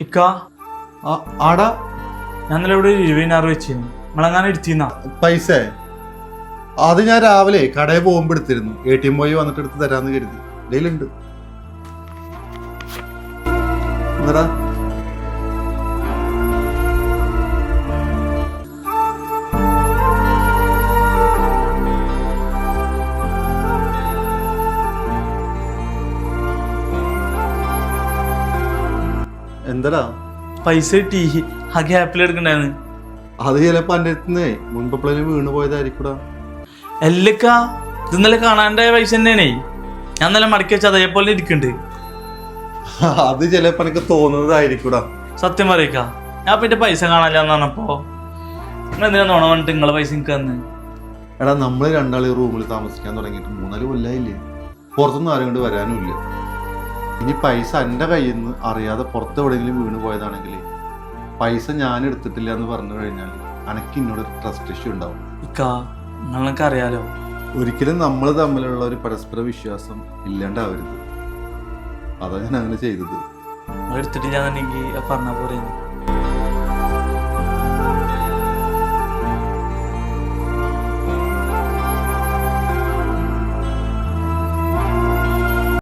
ഇക്ക ആടാ ഞാൻ ഇന്നലെ ഇവിടെ 20,000 വെച്ചിരുന്നു. നിങ്ങളെങ്ങാനും എടുത്തിന്നാ പൈസ? അത് ഞാൻ രാവിലെ കടയിൽ പോകുമ്പോ എടുത്തിരുന്നു. ATM പോയി വന്നിട്ട് എടുത്ത് തരാന്ന് കരുതി. ഡെയിലുണ്ട്. എന്താ എന്തടാ? പൈസ കിട്ടി. ആ ഗ്യാപ്പിൽ എടുക്കണ്ടായിരുന്നു. അത് ചിലപ്പോ എന്റെ അടുത്തുനിന്നേ മുൻപെപ്പോഴും വീണ് പോയതായിരിക്കൂടാ. എല്ലക്ക ഇത് ഇന്നലെ കാണാണ്ടായ പൈസ തന്നെയാണേ. ഞാൻ ഇന്നലെ മടക്കി വെച്ച അതേപോലെ ഇരിക്കുന്നുണ്ട്. അത് ചിലപ്പോ എനിക്ക് തോന്നുന്നതായിരിക്കൂടാ. സത്യം പറയക്ക, ഞാൻ പിന്നെ പൈസ കാണാനില്ലാന്ന് പറഞ്ഞപ്പോ നിങ്ങൾ എന്തിനാ നോണ പറഞ്ഞിട്ട് നിങ്ങളെ പൈസ എനിക്ക് തന്ന്? എടാ, നമ്മള് രണ്ടാള് റൂമിൽ താമസിക്കാൻ തുടങ്ങിയിട്ട് 3-4 കൊല്ലായില്ലേ. പുറത്തൊന്നും ആരും കൊണ്ട് വരാനും ഇല്ല. ഇനി പൈസ എൻ്റെ കയ്യിൽ നിന്ന് അറിയാതെ പുറത്ത് എവിടെയെങ്കിലും വീണ് പോയതാണെങ്കിൽ പൈസ ഞാൻ എടുത്തിട്ടില്ല എന്ന് പറഞ്ഞു കഴിഞ്ഞാൽ അനക്ക് എന്നോട് ട്രസ്റ്റ് ഇഷ്യൂ ഉണ്ടാവും. ഇക്ക നിങ്ങൾക്ക് അറിയാലോ, ഒരിക്കലും നമ്മൾ തമ്മിലുള്ള ഒരു പരസ്പര വിശ്വാസം ഇല്ലാണ്ടാവരുത്. അതാ ഞാൻ അങ്ങനെ ചെയ്തത്. നിങ്ങൾ എടുത്തിട്ടില്ല എന്നുണ്ടെങ്കിൽ പറഞ്ഞ പോലെ